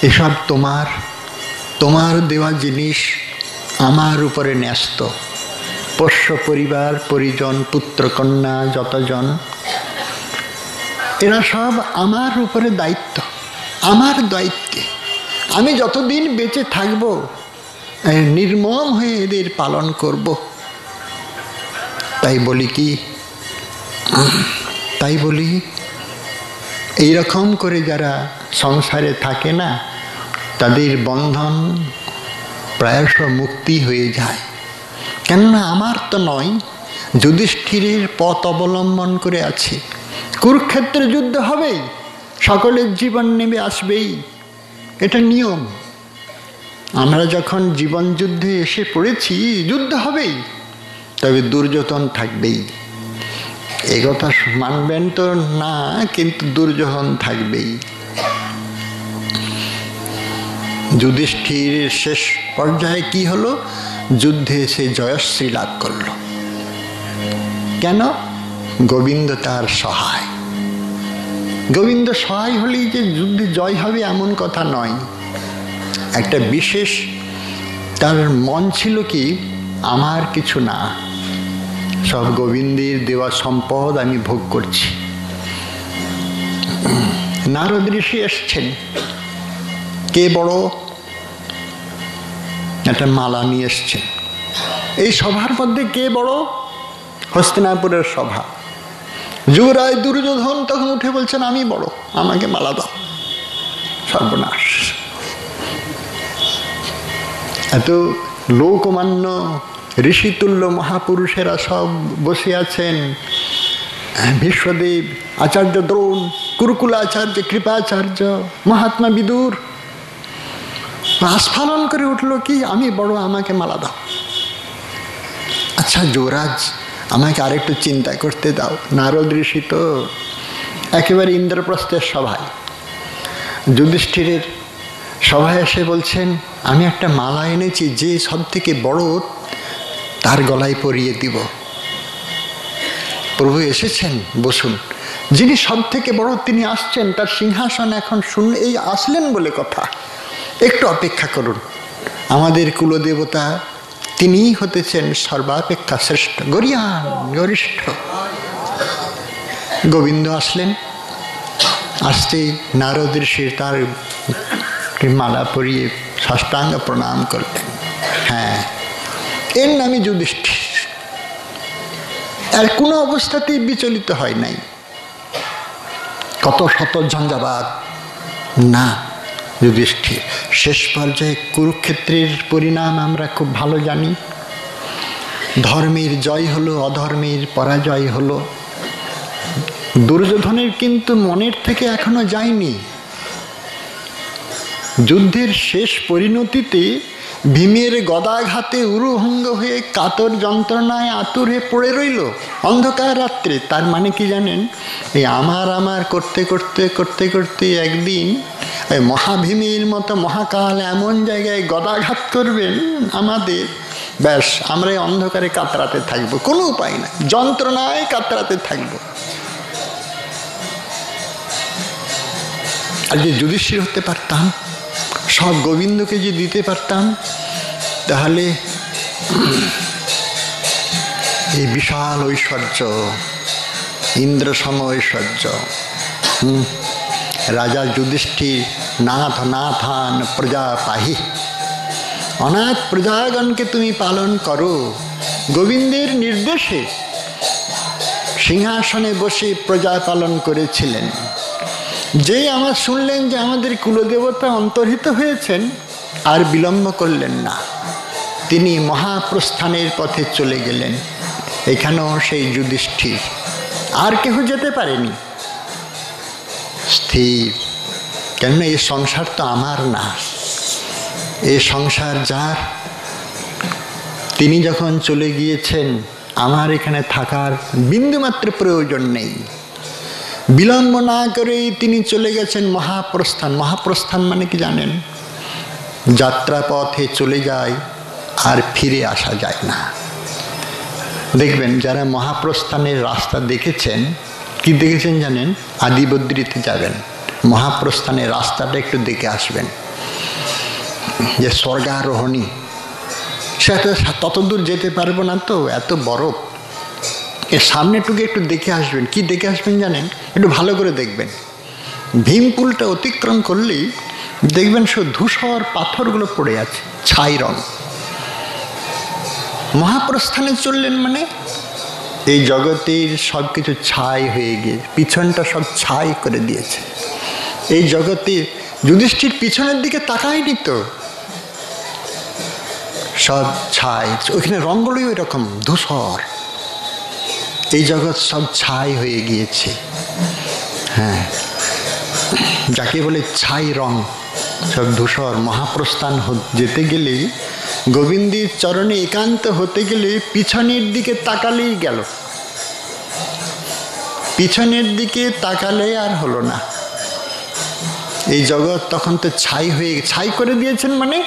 এসব তোমার, তোমার দেওয়া জিনিস আমার উপরে ন্যস্ত। পোষ্য পরিবার পরিজন, পুত্র কন্যা যতজন, এরা সব আমার উপরে দায়িত্ব, আমার দায়িত্বে। আমি যতদিন বেঁচে থাকব নির্মম হয়ে এদের পালন করব। তাই বলি এইরকম করে যারা সংসারে থাকে না, তাদের বন্ধন প্রায়শ মুক্তি হয়ে যায়। কেননা আমার তো নয়, যুধিষ্ঠিরের পথ অবলম্বন করে আছে। কুরুক্ষেত্রে যুদ্ধ হবেই, সকলের জীবন নেমে আসবেই, এটা নিয়ম। আমরা যখন জীবন যুদ্ধে এসে পড়েছি, যুদ্ধ হবেই, তবে দুর্যোধন থাকবেই। এ কথা মানবেন তো না, কিন্তু দুর্যোধন থাকবেই। যুধিষ্ঠিরের শেষ পর্যায়ে কি হলো? যুদ্ধে সে জয়শ্রী লাভ করল। কেন? গোবিন্দ তার সহায়। গোবিন্দ সহায় হলেই যে যুদ্ধে জয় হবে এমন কথা নয়। একটা বিশেষ তার মন ছিল কি, আমার কিছু না, সব গোবিন্দের দেওয়া সম্পদ আমি ভোগ করছি। নারদ ঋষি এসছেন, কে বড়? একটা মালা নিয়ে এসছেন। এই সভার মধ্যে কে বড়? হস্তিনাপুরের সভা। যুবরাজ দুর্যোধন তখন উঠে বলছেন, আমি বড়, আমাকে মালা দাও। সর্বনাশ! এত লোকমান্য ঋষিতুল্য মহাপুরুষেরা সব বসে আছেন। ভীষ্মদেব, আচার্য দ্রোণ, কুরুকুলাচার্য, কৃপাচার্য, মহাত্মা বিদুর আস্ফালন করে উঠল কি, আমি বড়, আমাকে মালা দাও। আচ্ছা যুবরাজ, আমাকে আরেকটু চিন্তা করতে দাও। নারদ ঋষি তো একেবারে ইন্দ্রপ্রস্থের সভায়, যুধিষ্ঠিরের সভায় এসে বলছেন, আমি একটা মালা এনেছি, যে সব থেকে বড় তার গলায় পরিয়ে দিব। প্রভু এসেছেন, বসুন। যিনি সব থেকে বড় তিনি আসছেন, তার সিংহাসন এখন শূন্য। এই আসলেন বলে কথা, একটু অপেক্ষা করুন। আমাদের কুলদেবতা তিনিই হতেছেন সর্বাপেক্ষা শ্রেষ্ঠ, গরিয়ান, গরিষ্ঠ। গোবিন্দ আসলেন। আসতে নারদ ঋষি তার মালা পরিয়ে সাষ্টাঙ্গ প্রণাম করলেন। হ্যাঁ, এর নামই যুধিষ্ঠির। আর কোনো অবস্থাতেই বিচলিত হয় নাই। কত শত ঝঞ্ঝাবাদ না, যুধিষ্ঠির। শেষ পর্যায়ে কুরুক্ষেত্রের পরিণাম আমরা খুব ভালো জানি। ধর্মের জয় হলো, অধর্মের পরাজয় হলো। দুর্যোধনের কিন্তু মনের থেকে এখনো যায়নি। যুদ্ধের শেষ পরিণতিতে ভীমের গদাঘাতে উরুভঙ্গ হয়ে কাতর যন্ত্রণায় আতুর হয়ে পড়ে রইল অন্ধকার রাত্রে। তার মানে কি জানেন? এই আমার করতে করতে করতে করতে একদিন এই মহাভীমের মতো মহাকাল এমন জায়গায় গদাঘাত করবেন আমাদের, ব্যাস আমরা এই অন্ধকারে কাতরাতে থাকবো, কোনো উপায় নাই, যন্ত্রণায় কাতরাতে থাকবো। আর যে যুধিষ্ঠির হতে পারতাম, সব গোবিন্দকে যে দিতে পারতাম, তাহলে এই বিশাল ঐশ্বর্য, ইন্দ্র সম ঐশ্বর্য, রাজা যুধিষ্ঠির নাথ নাথান প্রজা পাহি, অনাথ প্রজাগণকে তুমি পালন করো। গোবিন্দের নির্দেশে সিংহাসনে বসে প্রজা পালন করেছিলেন। যেই আমার শুনলেন যে আমাদের কুলদেবতা অন্তর্হিত হয়েছেন, আর বিলম্ব করলেন না, তিনি মহাপ্রস্থানের পথে চলে গেলেন। এখানেও সেই যুধিষ্ঠির, আর কেহ যেতে পারেনি, স্থির। কেননা এই সংসার তো আমার না, এই সংসার যার। তিনি যখন চলে গিয়েছেন, আমার এখানে থাকার বিন্দুমাত্র প্রয়োজন নেই। বিলম্ব না করেই তিনি চলে গেছেন মহাপ্রস্থান। মহাপ্রস্থান মানে কি জানেন? যাত্রা পথে চলে যায় আর ফিরে আসা যায় না। দেখবেন যারা মহাপ্রস্থানের রাস্তা দেখেছেন, কি দেখেছেন জানেন? আদিবদ্রীতে যাবেন, মহাপ্রস্থানের রাস্তাটা একটু দেখে আসবেন, যে স্বর্গারোহণী। সে তত দূর যেতে পারবো না, তো এত বরফ। এর সামনেটুকু একটু দেখে আসবেন। কি দেখে আসবেন জানেন? একটু ভালো করে দেখবেন। ভীমপুলটা অতিক্রম করলেই দেখবেন সব ধূসর পাথরগুলো পড়ে আছে, ছাই রং। মহাপ্রস্থানে চললেন মানে এই জগতের সব কিছু ছাই হয়ে গিয়ে, পিছনটা সব ছাই করে দিয়েছে। এই জগতে যুধিষ্ঠির পিছনের দিকে তাকায়নি তো, সব ছাই। ওইখানে রঙগুলোই ওই রকম ধূসর। এই জগৎ সব ছাই হয়ে গিয়েছে। হ্যাঁ, যাকে বলে ছাই রং, সব ধূসর। মহাপ্রস্থান যেতে গেলে, গোবিন্দের চরণে একান্ত হতে গেলে পিছনের দিকে তাকালেই গেল। পিছনের দিকে তাকালে আর হলো না। এই জগৎ তখন তো ছাই হয়ে, ছাই করে দিয়েছেন মানে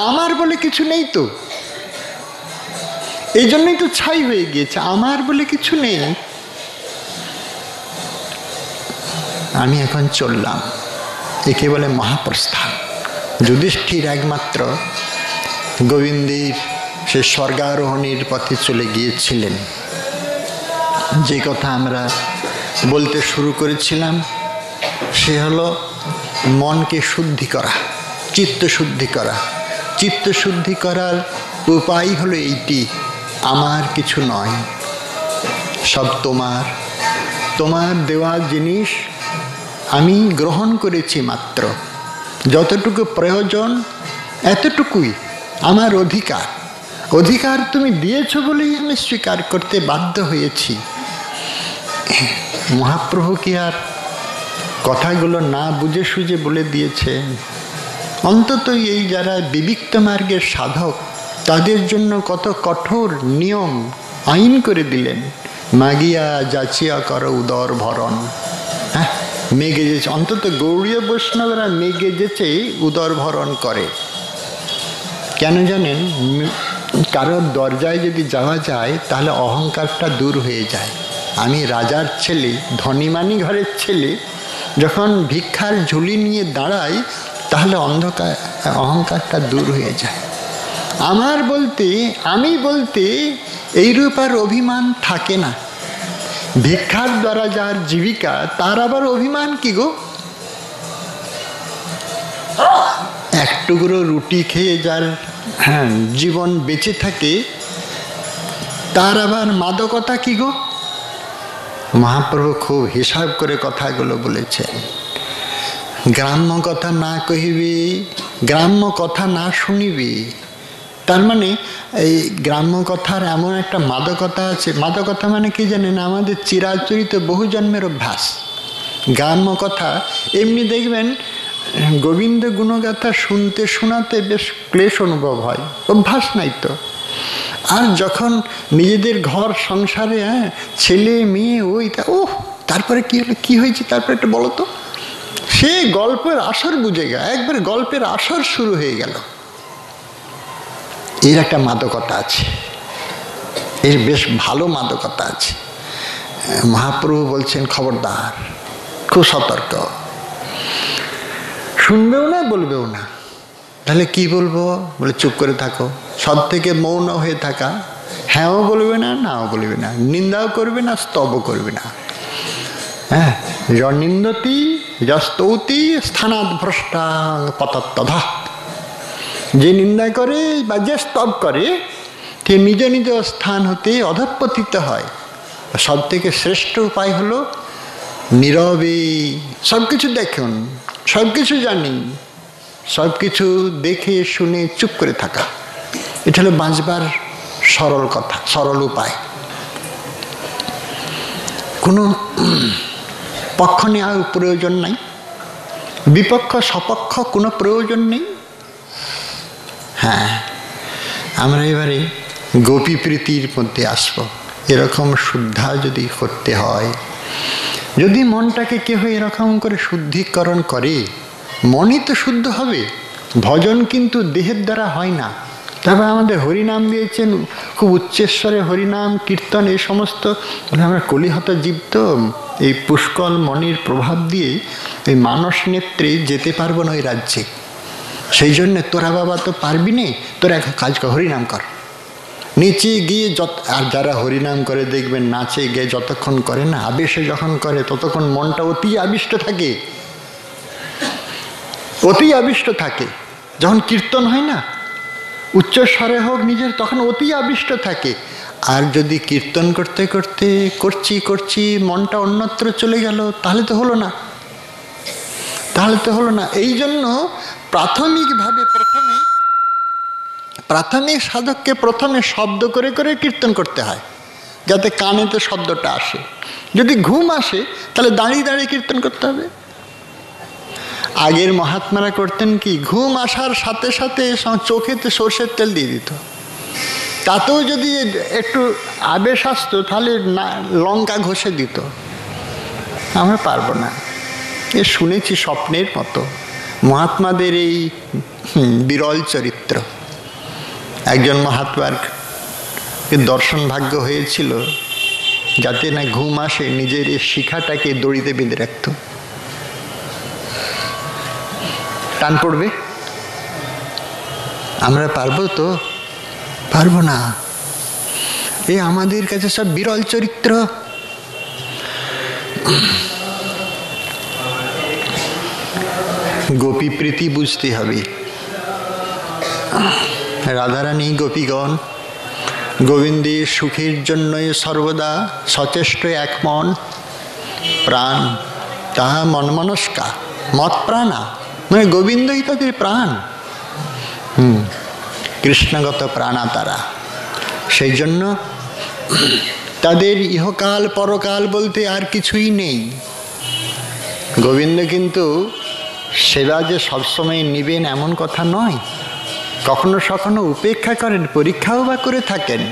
আমার বলে কিছু নেই তো। এই জন্যই তো ছাই হয়ে গিয়েছে, আমার বলে কিছু নেই। আমি এখন চললাম, একে বলে মহাপ্রস্থান। যুধিষ্ঠির একমাত্র গোবিন্দের সে স্বর্গারোহণের পথে চলে গিয়েছিলেন। যে কথা আমরা বলতে শুরু করেছিলাম, সে হলো মনকে শুদ্ধি করা, চিত্ত শুদ্ধি করা। চিত্ত শুদ্ধি করার উপায় হলো এইটি, আমার কিছু নয়, সব তোমার। তোমার দেওয়া জিনিস আমি গ্রহণ করেছি মাত্র। যতটুকু প্রয়োজন এতটুকুই আমার অধিকার। অধিকার তুমি দিয়েছ বলেই আমি স্বীকার করতে বাধ্য হয়েছি। মহাপ্রভু কি আর কথাগুলো না বুঝে সুঝে বলে দিয়েছে? অন্তত এই যারা বিবিক্ত মার্গের সাধক, তাদের জন্য কত কঠোর নিয়ম আইন করে দিলেন। মাগিয়া যাচিয়া করো উদর ভরণ। হ্যাঁ, মেঘে যেছে, অন্তত গৌড়ীয় বৈষ্ণবরা মেঘে যেছে উদর ভরণ করে। কেন জানেন? কারোর দরজায় যদি যাওয়া যায় তাহলে অহংকারটা দূর হয়ে যায়। আমি রাজার ছেলে, ধনীমানী ঘরের ছেলে, যখন ভিক্ষার ঝুলি নিয়ে দাঁড়াই তাহলে অহংকারটা দূর হয়ে যায়। আমার বলতে, আমি বলতে এইরূপ আর অভিমান থাকে না। ভিক্ষার দ্বারা যার জীবিকা, তার আবার অভিমান কি গো? এক টুকরো রুটি খেয়ে যার জীবন বেঁচে থাকে, তার আবার মাদকতা কি গো? মহাপ্রভু খুব হিসাব করে কথাগুলো বলেছেন। গ্রাম্য কথা না কহিবি, গ্রাম্য কথা না শুনিবি। তার মানে এই গ্রাম্য কথার এমন একটা মাদকতা আছে। মাদকতা মানে কি জানেন? আমাদের চিরাচরিত বহু জন্মের অভ্যাস। গ্রাম্য কথা এমনি দেখবেন গোবিন্দ গুণগাথা শুনতে শোনাতে বেশ ক্লেশ অনুভব হয়, অভ্যাস নাই তো। আর যখন নিজেদের ঘর সংসারে ছেলে মেয়ে ওইটা, তারপরে কি হলো, কি হয়েছে, তারপরে একটু বলো তো, সে গল্পের আসর বুঝে গেল, একবার গল্পের আসর শুরু হয়ে গেল। এর একটা মাদকতা আছে, এর বেশ ভালো মাদকতা আছে। মহাপ্রভু বলছেন খবরদার, খুব সতর্ক, শুনবেও না বলবেও না। তাহলে কি বলবো? বলে চুপ করে থাকো, সব থেকে মৌন হয়ে থাকা। হ্যাঁও বলবে না, নাও বলবে না, নিন্দাও করবে না, স্তবও করবে না। হ্যাঁ, নিন্দতি যস্তৌতি স্থানাৎ ভ্রষ্টা পতত্তধা। যে নিন্দা করে বা যে স্তব করে সে নিজ নিজ স্থান হতে অধঃপতিত হয়। সব থেকে শ্রেষ্ঠ উপায় হলো নীরবে সব কিছু দেখুন, সব কিছু জানি, সব কিছু দেখে শুনে চুপ করে থাকা। এটা হলো বাঁচবার সরল কথা, সরল উপায়। কোনো পক্ষ নেওয়ার প্রয়োজন নাই, বিপক্ষ সপক্ষ কোনো প্রয়োজন নেই। হ্যাঁ, আমরা এবারে গোপী প্রীতির মধ্যে আসবো। এরকম শুদ্ধা যদি করতে হয়, যদি মনটাকে কেউ এরকম করে শুদ্ধিকরণ করে, মনই তো শুদ্ধ হবে। ভজন কিন্তু দেহের দ্বারা হয় না। তারপর আমাদের হরিনাম দিয়েছেন, খুব উচ্চেশ্বরে হরিনাম কীর্তন এই সমস্ত। আমরা কলিহত জীব তো এই পুষ্কল মনির প্রভাব দিয়ে এই মানস নেত্রে যেতে পারবো না ওই রাজ্যে। সেই জন্যে তোরা বাবা তো পারবি নে, তোরা এক কাজ কর, হরিনাম কর। নিচে গিয়ে আর যারা হরিনাম করে দেখবেন নাচে গিয়ে যতক্ষণ করে না, আবেশে যখন করে ততক্ষণ মনটা অতি আবিষ্ট থাকে, অতি আবিষ্ট থাকে। যখন কীর্তন হয় না, উচ্চস্বরে হোক নিজের, তখন অতি আবিষ্ট থাকে। আর যদি কীর্তন করতে করতে করছি মনটা অন্যত্র চলে গেল, তাহলে তো হলো না, তাহলে তো হলো না। এই জন্য প্রাথমিকভাবে প্রাথমিক সাধককে প্রথমে শব্দ করে করে কীর্তন করতে হয়, যাতে কানেতে শব্দটা আসে। যদি ঘুম আসে তাহলে দাঁড়িয়ে দাঁড়িয়ে কীর্তন করতে হবে। আগের মহাত্মারা করতেন কি, ঘুম আসার সাথে সাথে চোখেতে সর্ষের তেল দিয়ে দিত। তাতেও যদি একটু আবেশ আসতো তাহলে লঙ্কা ঘষে দিত। আমরা পারবো না। এ শুনেছি স্বপ্নের মতো মহাত্মাদের এই বিরল চরিত্র। একজন মহাত্মার দর্শন ভাগ্য হয়েছিল, যাতে না ঘুম আসে নিজের এই শিখাটাকে দড়িতে বেঁধে রাখত। টান পড়বে, আমরা পারবো তো? পারবো না। এ আমাদের কাছে সব বিরল চরিত্র। গোপী প্রীতি বুঝতে হবে। রাধারানী গোপীগণ গোবিন্দের সুখের জন্যই সর্বদা সচেষ্ট, এক মন প্রাণ, তাহা মনমনস্কা মত প্রাণা, মানে গোবিন্দই তাদের প্রাণ। কৃষ্ণগত প্রাণা তারা। সেই জন্য তাদের ইহকাল পরকাল বলতে আর কিছুই নেই। গোবিন্দ কিন্তু সেবা যে সবসময় নিবেন এমন কথা নয়, কখনো সখনো উপেক্ষা করেন, পরীক্ষাও বা করে থাকেন।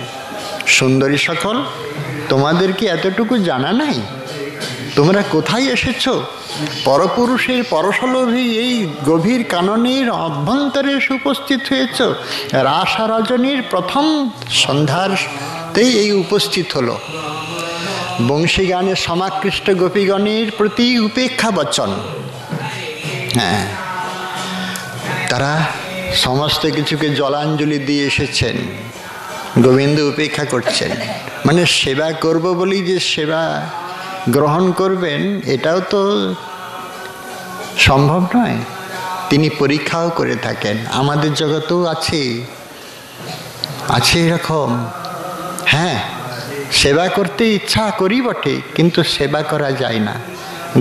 সুন্দরী সকল, তোমাদের কি এতটুকু জানা নাই? তোমরা কোথায় এসেছ? পরপুরুষের পরশলোভী এই গভীর কাননের অভ্যন্তরে উপস্থিত হয়েছ। রাসা রজনীর প্রথম সন্ধ্যাতেই এই উপস্থিত হলো। বংশী গানে সমাকৃষ্ট গোপীগণের প্রতি উপেক্ষা বচন। হ্যাঁ, তারা সমস্ত কিছুকে জলাঞ্জলি দিয়ে এসেছেন, গোবিন্দ উপেক্ষা করছেন। মানে সেবা করব বলেই যে সেবা গ্রহণ করবেন এটাও তো সম্ভব নয়। তিনি পরীক্ষাও করে থাকেন। আমাদের জগতেও আছে এরকম। হ্যাঁ, সেবা করতে ইচ্ছা করি বটে, কিন্তু সেবা করা যায় না।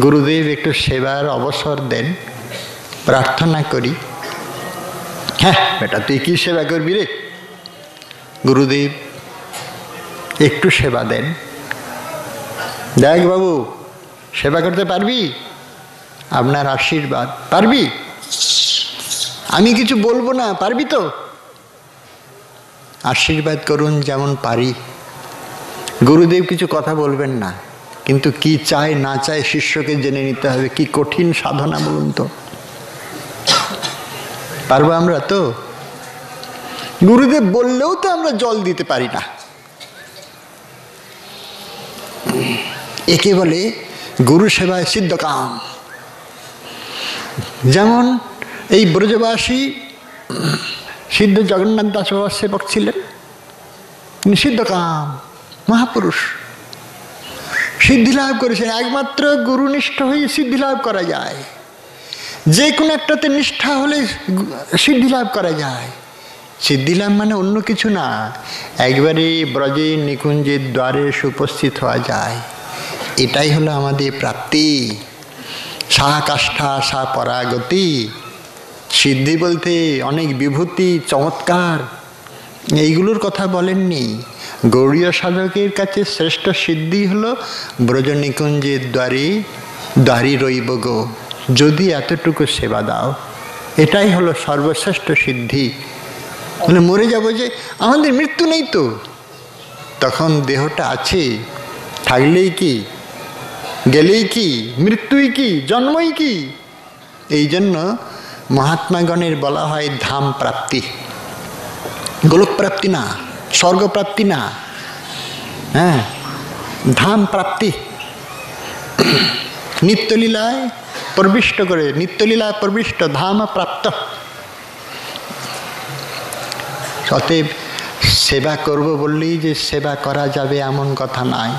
গুরুদেব একটু সেবার অবসর দেন, প্রার্থনা করি। হ্যাঁ বেটা, তুই কি সেবা করবি রে? গুরুদেব একটু সেবা দেন। দেখ বাবু, সেবা করতে পারবি? আপনার আশীর্বাদ। পারবি? আমি কিছু বলবো না, পারবি তো? আশীর্বাদ করুন যেমন পারি। গুরুদেব কিছু কথা বলবেন না, কিন্তু কি চায় না চায় শিষ্যকে জেনে নিতে হবে। কি কঠিন সাধনা বলুন তো। পারবো আমরা তো? গুরুদেব বললেও তো আমরা জল দিতে পারি না। একে বলে গুরু সেবায় সিদ্ধ কাম। যেমন এই ব্রজবাসী সিদ্ধ জগন্নাথ দাস বাবার সেবক ছিলেন, নিষিদ্ধকাম মহাপুরুষ, সিদ্ধি লাভ করেছেন। একমাত্র গুরুনিষ্ঠ হয়ে সিদ্ধি লাভ করা যায়, যে কোনো একটাতে নিষ্ঠা হলে সিদ্ধি লাভ করা যায়। সিদ্ধি লাভ মানে অন্য কিছু না, একবারে ব্রজে নিকুঞ্জের দ্বারে উপস্থিত হওয়া যায়। এটাই হলো আমাদের প্রাপ্তি। সা কাষ্ঠা সা পরাগতি। সিদ্ধি বলতে অনেক বিভূতি, চমৎকার, এইগুলোর কথা বলেননি। গৌড়ীয় সাধকের কাছে শ্রেষ্ঠ সিদ্ধি হলো ব্রজ নিকুঞ্জের দ্বারি রইব গো, যদি এতটুকু সেবা দাও, এটাই হলো সর্বশ্রেষ্ঠ সিদ্ধি। মানে মরে যাব যে আমাদের মৃত্যু নেই তো, তখন দেহটা আছে, থাকলেই কি, গেলেই কি, মৃত্যুই কি, জন্মই কি। এই জন্য মহাত্মাগণের বলা হয় ধাম প্রাপ্তি, গোলক প্রাপ্তি না, স্বর্গ প্রাপ্তি না, হ্যাঁ, ধাম প্রাপ্তি। নিত্যলীলায় প্রবিষ্ট করে, নিত্যলীলায় প্রবিষ্ট, ধাম প্রাপ্ত। অতএব সেবা করব বললেই যে সেবা করা যাবে এমন কথা নয়।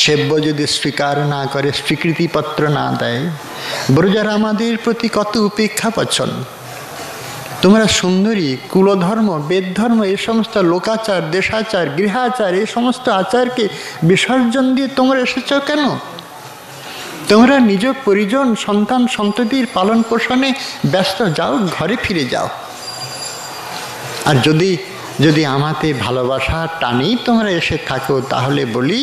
সেব্য যদি স্বীকার না করে, স্বীকৃতিপত্র না দেয়, ব্রজারা আমাদের প্রতি কত উপেক্ষা পছন্দ। তোমরা সুন্দরী, কুলধর্ম, বেদধর্ম, এই সমস্ত লোকাচার, দেশাচার, গৃহাচার, এই সমস্ত আচারকে বিসর্জন দিয়ে তোমরা এসেছ কেন? তোমরা নিজ পরিজন, সন্তান সন্ততির পালন পোষণে ব্যস্ত, যাও, ঘরে ফিরে যাও। আর যদি আমাতে ভালোবাসা টানেই তোমরা এসে থাকো, তাহলে বলি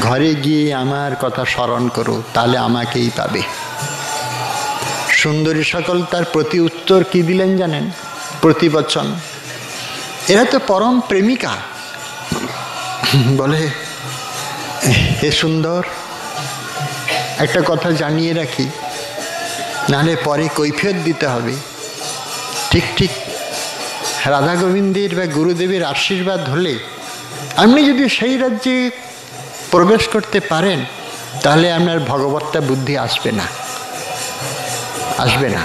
ঘরে গিয়ে আমার কথা স্মরণ করো, তাহলে আমাকেই পাবে। সুন্দরী সকল তার প্রতি উত্তর কি দিলেন জানেন? প্রতিবচন। এরা তো পরম প্রেমিকা। বলে, হে সুন্দর, একটা কথা জানিয়ে রাখি, নাহলে পরে কৈফিয়ত দিতে হবে। ঠিক ঠিক রাধা গোবিন্দের বা গুরুদেবের আশীর্বাদ হলে আপনি যদি সেই রাজ্যে প্রবেশ করতে পারেন, তাহলে আপনার ভগবত্তা বুদ্ধি আসবে না, আসবে না।